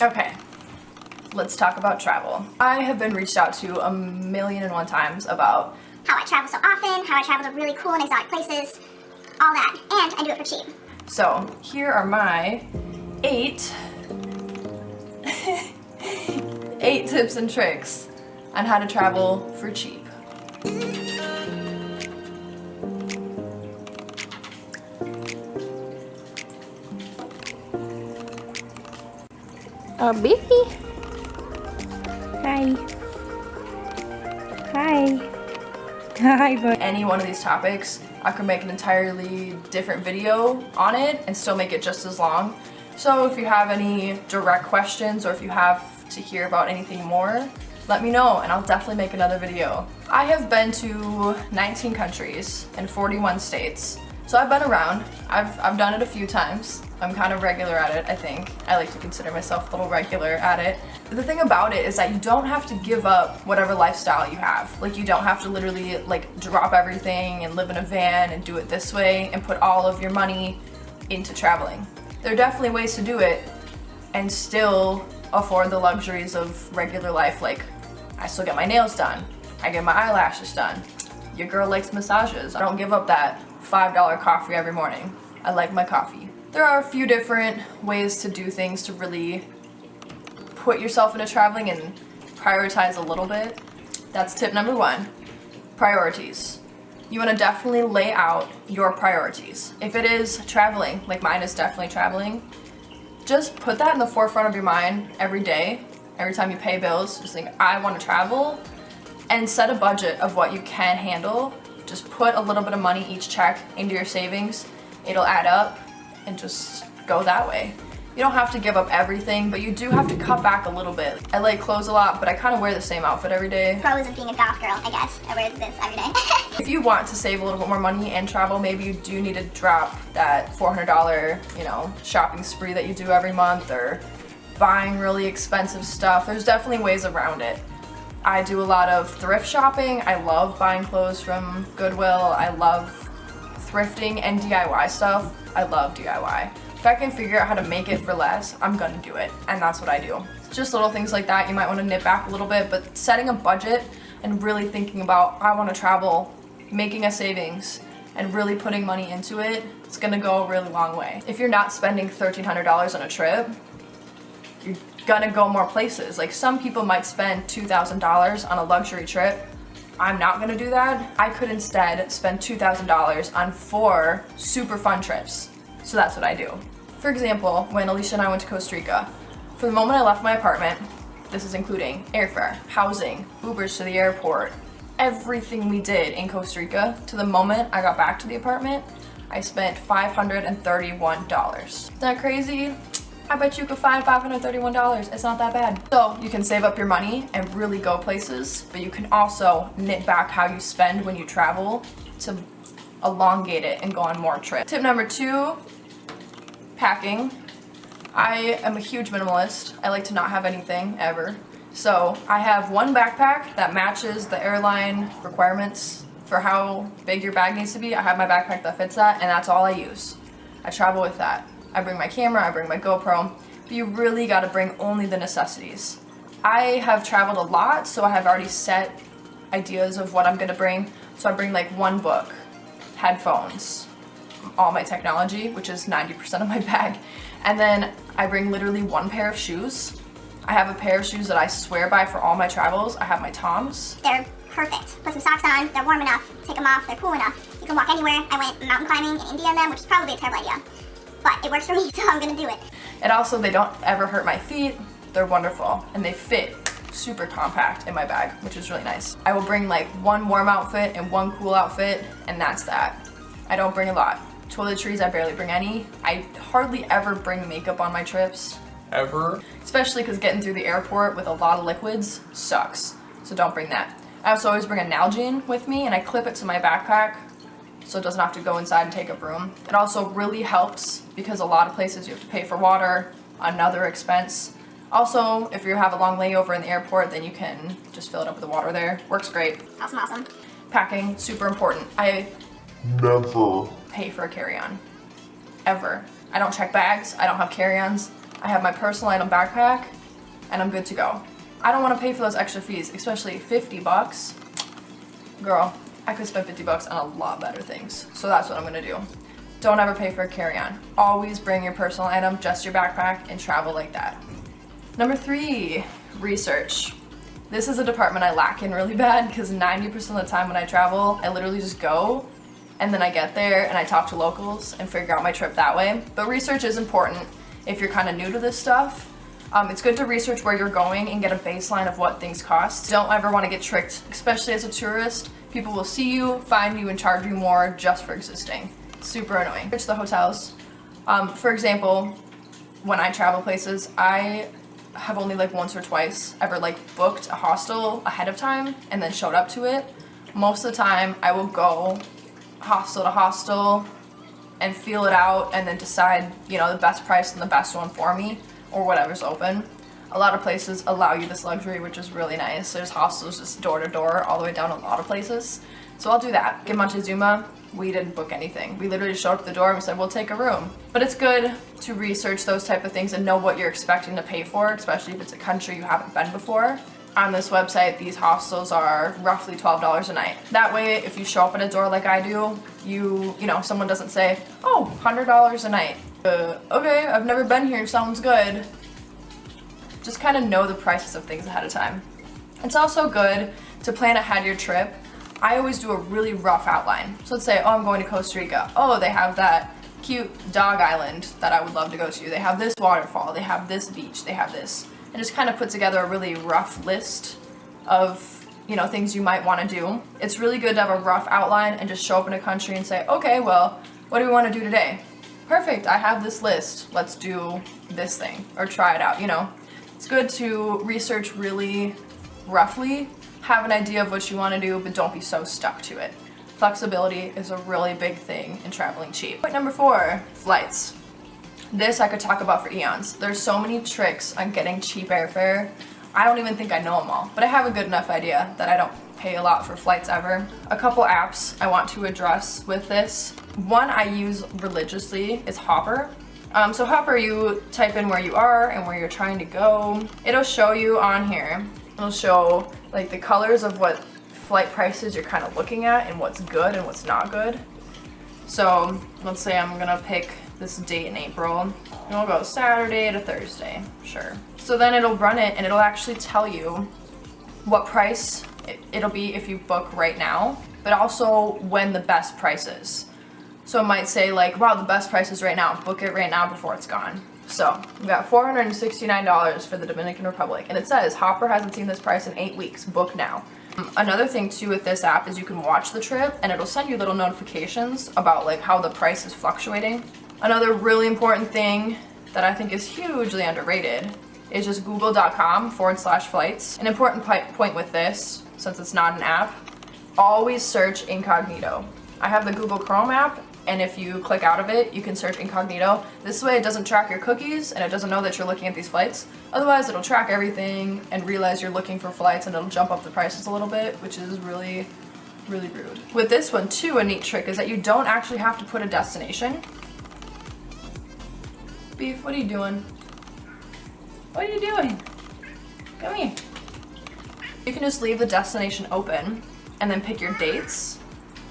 Okay, let's talk about travel. I have been reached out to 1,000,001 times about how I travel so often, how I travel to really cool and exotic places, all that, and I do it for cheap. So here are my 8 tips and tricks on how to travel for cheap. Oh, baby. Hi. Hi. Hi, bud. Any one of these topics, I could make an entirely different video on it and still make it just as long. So if you have any direct questions or if you have to hear about anything more, let me know and I'll definitely make another video. I have been to 19 countries and 41 states. So I've been around. I've done it a few times. I'm kind of regular at it, I think. I like to consider myself a little regular at it. But the thing about it is that you don't have to give up whatever lifestyle you have. Like, you don't have to literally like drop everything and live in a van and do it this way and put all of your money into traveling. There are definitely ways to do it and still afford the luxuries of regular life. Like, I still get my nails done. I get my eyelashes done. Your girl likes massages. I don't give up that $5 coffee every morning. I like my coffee. There are a few different ways to do things to really put yourself into traveling and prioritize a little bit. That's tip number 1, priorities. You want to definitely lay out your priorities. If it is traveling, like mine is definitely traveling, just put that in the forefront of your mind every day. Every time you pay bills, just think, I want to travel, and set a budget of what you can handle. Just put a little bit of money each check into your savings. It'll add up and just go that way. You don't have to give up everything, but you do have to cut back a little bit. I like clothes a lot, but I kind of wear the same outfit every day. Pros of being a goth girl, I guess. I wear this every day. If you want to save a little bit more money and travel, maybe you do need to drop that $400, shopping spree that you do every month, or buying really expensive stuff. There's definitely ways around it. I do a lot of thrift shopping. I love buying clothes from Goodwill. I love thrifting and DIY stuff. I love DIY. If I can figure out how to make it for less, I'm gonna do it, and that's what I do. It's just little things like that. You might want to nip back a little bit, but setting a budget and really thinking about, I want to travel, making a savings, and really putting money into it, it's gonna go a really long way. If you're not spending $1,300 on a trip, you're gonna go more places. Like, some people might spend $2,000 on a luxury trip. I'm not gonna do that. I could instead spend $2,000 on 4 super fun trips. So that's what I do. For example, when Alicia and I went to Costa Rica, from the moment I left my apartment, this is including airfare, housing, Ubers to the airport, everything we did in Costa Rica, to the moment I got back to the apartment, I spent $531. Isn't that crazy? I bet you could find $531. It's not that bad. So you can save up your money and really go places, but you can also knit back how you spend when you travel to elongate it and go on more trips. Tip number 2, packing. I am a huge minimalist. I like to not have anything ever. So I have one backpack that matches the airline requirements for how big your bag needs to be. I have my backpack that fits that, and that's all I use. I travel with that. I bring my camera, I bring my GoPro, but you really gotta bring only the necessities. I have traveled a lot, so I have already set ideas of what I'm gonna bring. So I bring like one book, headphones, all my technology, which is 90% of my bag. And then I bring literally one pair of shoes. I have a pair of shoes that I swear by for all my travels. I have my Toms. They're perfect. Put some socks on, they're warm enough, take them off, they're cool enough. You can walk anywhere. I went mountain climbing in India in them, which is probably a terrible idea. But it works for me, so I'm gonna do it. And also, they don't ever hurt my feet. They're wonderful, and they fit super compact in my bag, which is really nice. I will bring like one warm outfit and one cool outfit, and that's that. I don't bring a lot. Toiletries, I barely bring any. I hardly ever bring makeup on my trips. Ever? Especially because getting through the airport with a lot of liquids sucks, so don't bring that. I also always bring a Nalgene with me, and I clip it to my backpack so it doesn't have to go inside and take up room. It also really helps because a lot of places you have to pay for water, another expense. Also, if you have a long layover in the airport, then you can just fill it up with the water there. Works great. Awesome, awesome. Packing, super important. I never pay for a carry-on. Ever. I don't check bags. I don't have carry-ons. I have my personal item backpack, and I'm good to go. I don't want to pay for those extra fees, especially 50 bucks. Girl, I could spend 50 bucks on a lot better things. So that's what I'm gonna do. Don't ever pay for a carry-on. Always bring your personal item, just your backpack, and travel like that. Number 3, research. This is a department I lack in really bad because 90% of the time when I travel, I literally just go and then I get there and I talk to locals and figure out my trip that way. But research is important if you're kind of new to this stuff. It's good to research where you're going and get a baseline of what things cost. Don't ever want to get tricked, especially as a tourist. People will see you, find you, and charge you more just for existing. Super annoying. It's the hotels. For example, when I travel places, I have only like once or twice ever like booked a hostel ahead of time and then showed up to it. Most of the time I will go hostel to hostel and feel it out and then decide, you know, the best price and the best one for me or whatever's open. A lot of places allow you this luxury, which is really nice. There's hostels just door to door all the way down a lot of places. So I'll do that. In Montezuma, we didn't book anything. We literally showed up at the door and we said, we'll take a room. But it's good to research those type of things and know what you're expecting to pay for, especially if it's a country you haven't been before. On this website, these hostels are roughly $12 a night. That way, if you show up at a door like I do, you know, someone doesn't say, oh, $100 a night. Okay, I've never been here, sounds good. Just kind of know the prices of things ahead of time. It's also good to plan ahead your trip. I always do a really rough outline. So let's say, oh, I'm going to Costa Rica. Oh, they have that cute dog island that I would love to go to. They have this waterfall, they have this beach, they have this. And just kind of put together a really rough list of, you know, things you might want to do. It's really good to have a rough outline and just show up in a country and say, okay, well, what do we want to do today? Perfect, I have this list. Let's do this thing or try it out, you know. It's good to research really roughly, have an idea of what you want to do, but don't be so stuck to it. Flexibility is a really big thing in traveling cheap. Point number 4, flights. This I could talk about for eons. There's so many tricks on getting cheap airfare. I don't even think I know them all, but I have a good enough idea that I don't pay a lot for flights ever. A couple apps I want to address with this. One I use religiously is Hopper. So Hopper, you type in where you are and where you're trying to go. It'll show you on here. It'll show like the colors of what flight prices you're kind of looking at and what's good and what's not good. So let's say I'm gonna pick this date in April and we'll go Saturday to Thursday, sure. So then it'll run it and it'll actually tell you what price it'll be if you book right now, but also when the best price is. So it might say like, wow, the best price is right now, book it right now before it's gone. So we got $469 for the Dominican Republic, and it says Hopper hasn't seen this price in 8 weeks, book now. Another thing too with this app is you can watch the trip and it'll send you little notifications about like how the price is fluctuating. Another really important thing that I think is hugely underrated is just google.com/flights. An important point with this, since it's not an app, always search incognito. I have the Google Chrome app, and if you click out of it, you can search incognito. This way it doesn't track your cookies and it doesn't know that you're looking at these flights. Otherwise it'll track everything and realize you're looking for flights and it'll jump up the prices a little bit, which is really, really rude. With this one too, a neat trick is that you don't actually have to put a destination. Beef, what are you doing? What are you doing? Come here. You can just leave the destination open and then pick your dates,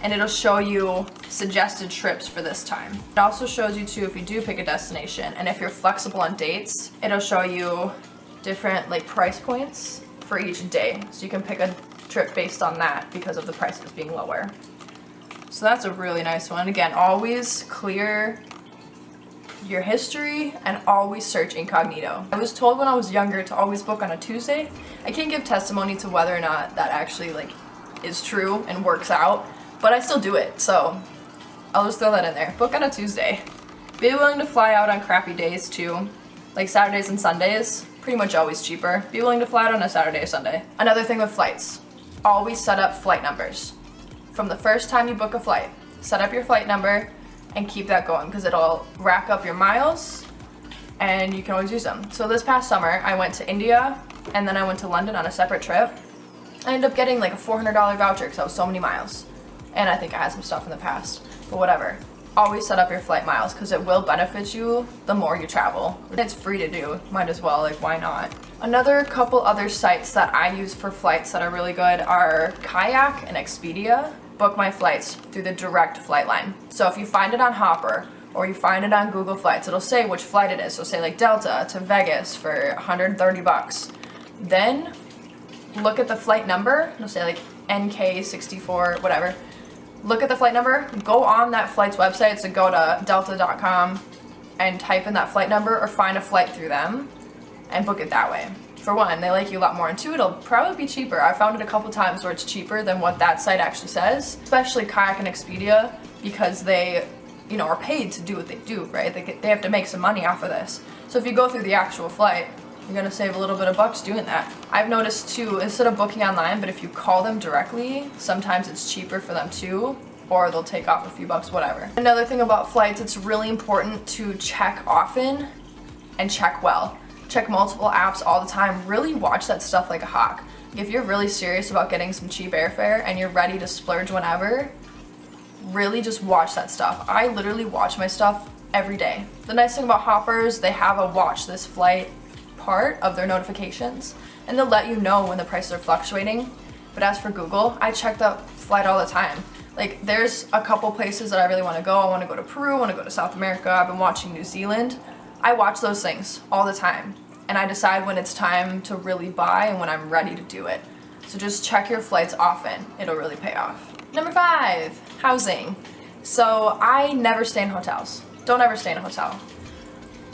and it'll show you suggested trips for this time. It also shows you too if you do pick a destination, and if you're flexible on dates, it'll show you different like price points for each day. So you can pick a trip based on that because of the prices being lower. So that's a really nice one. Again, always clear your history and always search incognito. I was told when I was younger to always book on a Tuesday. I can't give testimony to whether or not that actually like is true and works out, but I still do it, so I'll just throw that in there. Book on a Tuesday. Be willing to fly out on crappy days too, like Saturdays and Sundays, pretty much always cheaper. Be willing to fly out on a Saturday or Sunday. Another thing with flights, always set up flight numbers. From the first time you book a flight, set up your flight number and keep that going because it'll rack up your miles and you can always use them. So this past summer, I went to India and then I went to London on a separate trip. I ended up getting like a $400 voucher because I was so many miles. And I think I had some stuff in the past, but whatever. always set up your flight miles because it will benefit you the more you travel. It's free to do, might as well, like why not? Another couple other sites that I use for flights that are really good are Kayak and Expedia. Book my flights through the direct flight line. So if you find it on Hopper or you find it on Google Flights, it'll say which flight it is. So say like Delta to Vegas for $130. Then look at the flight number. It'll say like NK64, whatever. Look at the flight number, go on that flight's website, so go to delta.com and type in that flight number or find a flight through them and book it that way. For one, they like you a lot more, and two, it'll probably be cheaper. I found it a couple times where it's cheaper than what that site actually says, especially Kayak and Expedia, because they, you know, are paid to do what they do, right? They have to make some money off of this. So if you go through the actual flight, you're gonna save a little bit of bucks doing that. I've noticed too, instead of booking online, but if you call them directly, sometimes it's cheaper for them too, or they'll take off a few bucks, whatever. Another thing about flights, it's really important to check often and check well. Check multiple apps all the time. Really watch that stuff like a hawk. If you're really serious about getting some cheap airfare and you're ready to splurge whenever, really just watch that stuff. I literally watch my stuff every day. The nice thing about Hopper is they have a watch this flight part of their notifications, and they'll let you know when the prices are fluctuating. But as for Google, I check that flight all the time. Like there's a couple places that I really want to go. I want to go to Peru, I want to go to South America, I've been watching New Zealand. I watch those things all the time, and I decide when it's time to really buy and when I'm ready to do it. So just check your flights often, it'll really pay off. Number 5, housing. So I never stay in hotels. Don't ever stay in a hotel.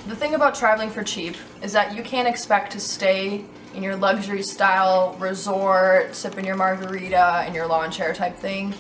The thing about traveling for cheap is that you can't expect to stay in your luxury style resort, sipping your margarita in your lawn chair type thing.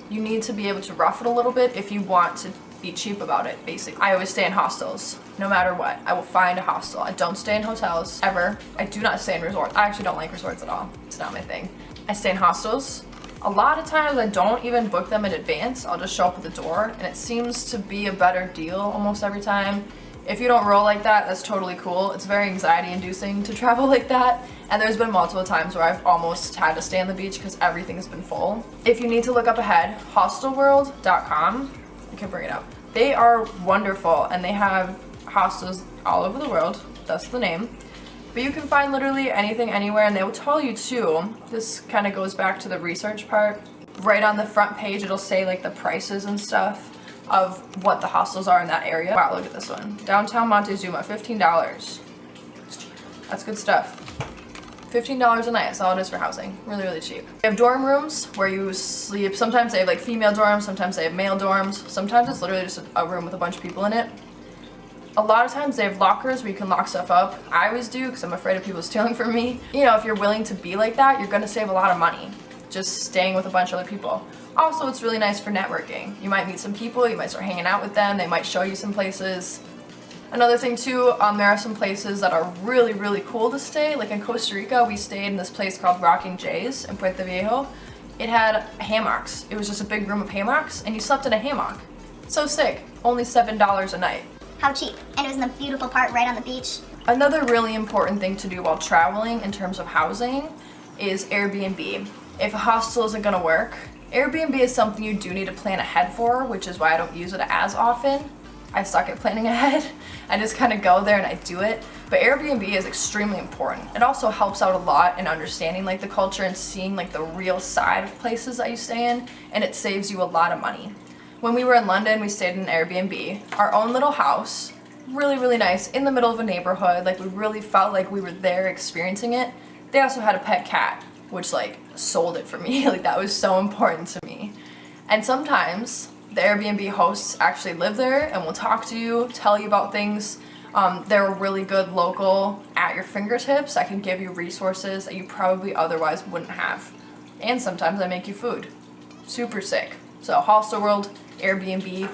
You need to be able to rough it a little bit if you want to be cheap about it, basically. I always stay in hostels, no matter what. I will find a hostel. I don't stay in hotels, ever. I do not stay in resorts. I actually don't like resorts at all. It's not my thing. I stay in hostels. A lot of times I don't even book them in advance. I'll just show up at the door, and it seems to be a better deal almost every time. If you don't roll like that, that's totally cool. It's very anxiety inducing to travel like that. And there's been multiple times where I've almost had to stay on the beach because everything's been full. If you need to look up ahead, hostelworld.com, I can bring it up. They are wonderful and they have hostels all over the world. That's the name. But you can find literally anything anywhere, and they will tell you too. This kind of goes back to the research part. Right on the front page, it'll say like the prices and stuff of what the hostels are in that area. Wow, look at this one. Downtown Montezuma, $15. That's good stuff. $15 a night, that's all it is for housing. Really, really cheap. They have dorm rooms where you sleep. Sometimes they have like female dorms, sometimes they have male dorms. Sometimes it's literally just a room with a bunch of people in it. A lot of times they have lockers where you can lock stuff up. I always do because I'm afraid of people stealing from me. You know, if you're willing to be like that, you're gonna save a lot of money just staying with a bunch of other people. Also, it's really nice for networking. You might meet some people, you might start hanging out with them, they might show you some places. Another thing too, there are some places that are really, really cool to stay. Like in Costa Rica, we stayed in this place called Rocking Jays in Puerto Viejo. It had hammocks. It was just a big room of hammocks, and you slept in a hammock. So sick. Only $7 a night. How cheap. And it was in the beautiful part right on the beach. Another really important thing to do while traveling in terms of housing is Airbnb. If a hostel isn't gonna work, Airbnb is something you do need to plan ahead for, which is why I don't use it as often. I suck at planning ahead. I just kind of go there and I do it. But Airbnb is extremely important. It also helps out a lot in understanding like the culture and seeing like the real side of places that you stay in, and it saves you a lot of money. When we were in London, we stayed in an Airbnb, our own little house, really, really nice, in the middle of a neighborhood. Like we really felt like we were there experiencing it. They also had a pet cat, which like sold it for me. Like that was so important to me. And sometimes the Airbnb hosts actually live there and will talk to you, tell you about things. They're really good local at your fingertips. I can give you resources that you probably otherwise wouldn't have. And sometimes I make you food. Super sick. So Hostelworld, Airbnb,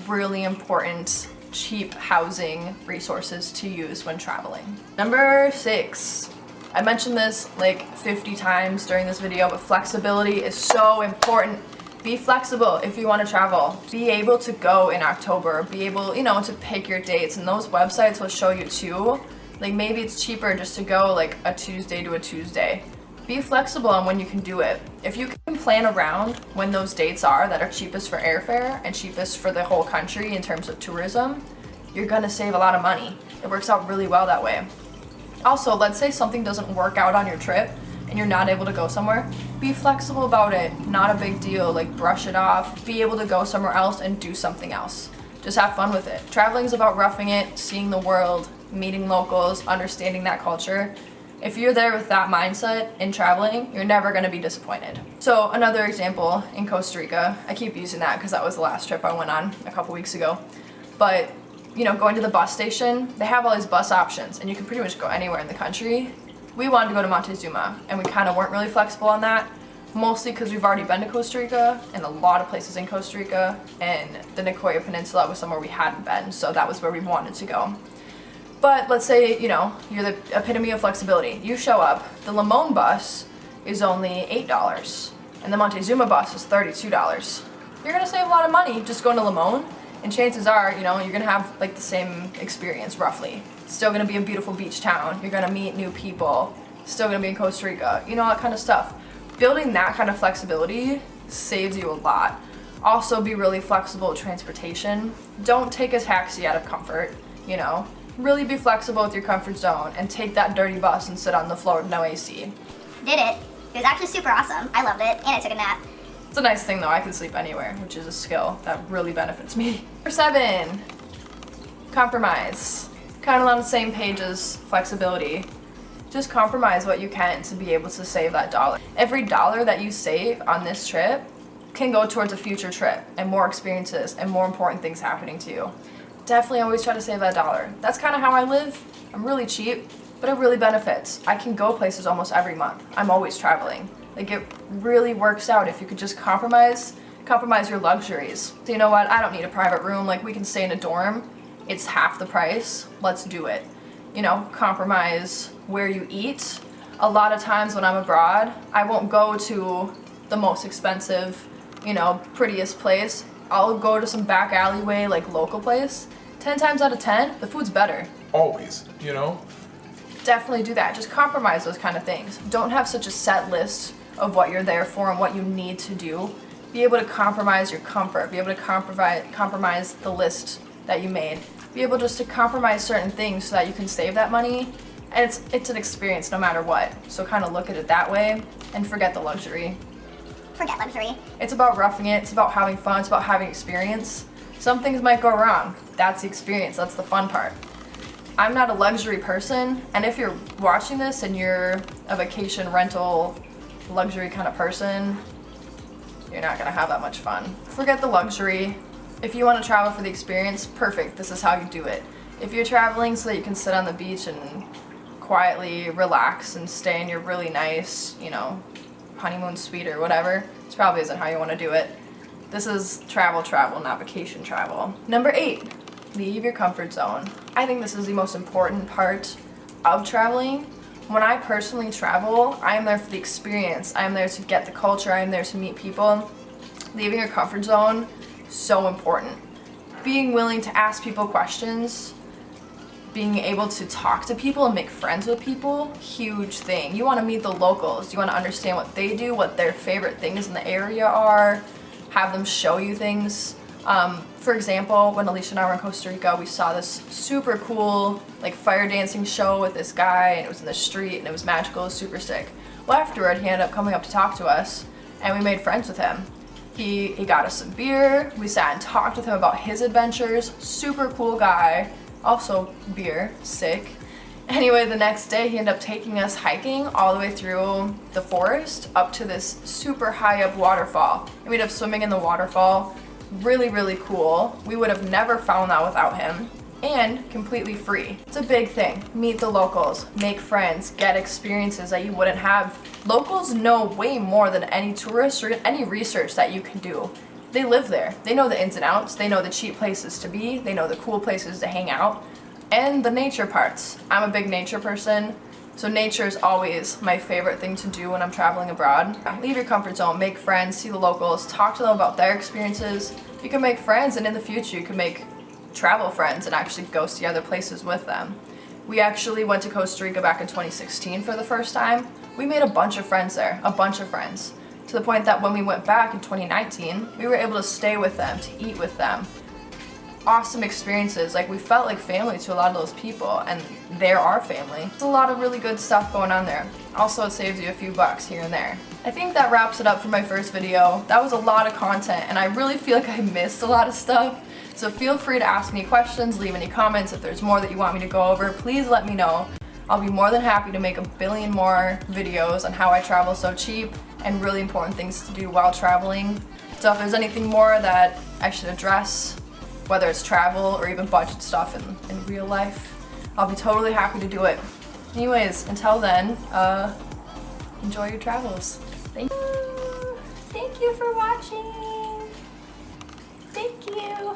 really important cheap housing resources to use when traveling. Number 6. I mentioned this like 50 times during this video, but flexibility is so important. Be flexible if you want to travel. Be able to go in October. Be able, to pick your dates, and those websites will show you too. Like maybe it's cheaper just to go like a Tuesday to a Tuesday. Be flexible on when you can do it. If you can plan around when those dates are that are cheapest for airfare and cheapest for the whole country in terms of tourism, you're gonna save a lot of money. It works out really well that way. Also, let's say something doesn't work out on your trip and you're not able to go somewhere, be flexible about it. Not a big deal, like brush it off. Be able to go somewhere else and do something else. Just have fun with it. Traveling is about roughing it, seeing the world, meeting locals, understanding that culture. If you're there with that mindset in traveling, you're never going to be disappointed. So another example in Costa Rica, I keep using that because that was the last trip I went on a couple weeks ago. But, you know, going to the bus station, they have all these bus options and you can pretty much go anywhere in the country. We wanted to go to Montezuma and we kind of weren't really flexible on that, mostly because we've already been to Costa Rica and a lot of places in Costa Rica, and the Nicoya Peninsula was somewhere we hadn't been, so that was where we wanted to go. But let's say, you know, you're the epitome of flexibility. You show up, the Limon bus is only $8 and the Montezuma bus is $32. You're gonna save a lot of money just going to Limon, and chances are, you know, you're gonna have like the same experience roughly. It's still gonna be a beautiful beach town. You're gonna meet new people. Still gonna be in Costa Rica. You know, that kind of stuff. Building that kind of flexibility saves you a lot. Also, be really flexible with transportation. Don't take a taxi out of comfort, you know. Really be flexible with your comfort zone and take that dirty bus and sit on the floor with no AC. Did it. It was actually super awesome. I loved it, and I took a nap. It's a nice thing though, I can sleep anywhere, which is a skill that really benefits me. Number 7, compromise. Kind of on the same page as flexibility. Just compromise what you can to be able to save that dollar. Every dollar that you save on this trip can go towards a future trip and more experiences and more important things happening to you. Definitely always try to save that dollar. That's kind of how I live. I'm really cheap, but it really benefits. I can go places almost every month. I'm always traveling. Like, it really works out if you could just compromise your luxuries. So you know what, I don't need a private room, like we can stay in a dorm. It's half the price, let's do it. You know, compromise where you eat. A lot of times when I'm abroad, I won't go to the most expensive, you know, prettiest place. I'll go to some back alleyway, like local place. 10 times out of 10, the food's better. Always, you know? Definitely do that. Just compromise those kind of things. Don't have such a set list of what you're there for and what you need to do. Be able to compromise your comfort. Be able to compromise the list that you made. Be able just to compromise certain things so that you can save that money. And it's an experience no matter what. So kind of look at it that way and forget the luxury. Forget luxury. It's about roughing it. It's about having fun. It's about having experience. Some things might go wrong. That's the experience. That's the fun part. I'm not a luxury person, and if you're watching this and you're a vacation rental luxury kind of person, you're not gonna have that much fun. Forget the luxury. If you want to travel for the experience, perfect. This is how you do it. If you're traveling so that you can sit on the beach and quietly relax and stay in your really nice, you know, honeymoon suite or whatever, this probably isn't how you want to do it. This is travel, not vacation travel. Number 8, leave your comfort zone. I think this is the most important part of traveling. When I personally travel, I am there for the experience. I am there to get the culture. I am there to meet people. Leaving your comfort zone, so important. Being willing to ask people questions, being able to talk to people and make friends with people, huge thing. You want to meet the locals. You want to understand what they do, what their favorite things in the area are, have them show you things. For example, when Alicia and I were in Costa Rica, we saw this super cool like fire dancing show with this guy, and it was in the street and it was magical, it was super sick. Well, afterward, he ended up coming up to talk to us and we made friends with him. He got us some beer, we sat and talked with him about his adventures, super cool guy, also beer, sick. Anyway, the next day he ended up taking us hiking all the way through the forest up to this super high up waterfall. And we ended up swimming in the waterfall. Really, really cool. We would have never found that without him, and completely free. It's a big thing. Meet the locals, make friends, get experiences that you wouldn't have. Locals know way more than any tourist or any research that you can do. They live there. They know the ins and outs. They know the cheap places to be. They know the cool places to hang out. And the nature parts. I'm a big nature person, so nature is always my favorite thing to do when I'm traveling abroad. Leave your comfort zone, make friends, see the locals, talk to them about their experiences. You can make friends, and in the future you can make travel friends and actually go see other places with them. We actually went to Costa Rica back in 2016 for the first time. We made a bunch of friends there, a bunch of friends, to the point that when we went back in 2019, we were able to stay with them, to eat with them. Awesome experiences. Like, we felt like family to a lot of those people, and they're our family. There's a lot of really good stuff going on there. Also, it saves you a few bucks here and there. I think that wraps it up for my first video. That was a lot of content, and I really feel like I missed a lot of stuff. So feel free to ask any questions, leave any comments. If there's more that you want me to go over, please let me know. I'll be more than happy to make a billion more videos on how I travel so cheap and really important things to do while traveling. So if there's anything more that I should address, whether it's travel or even budget stuff in real life, I'll be totally happy to do it. Anyways, until then, enjoy your travels. Thank you. Thank you for watching. Thank you.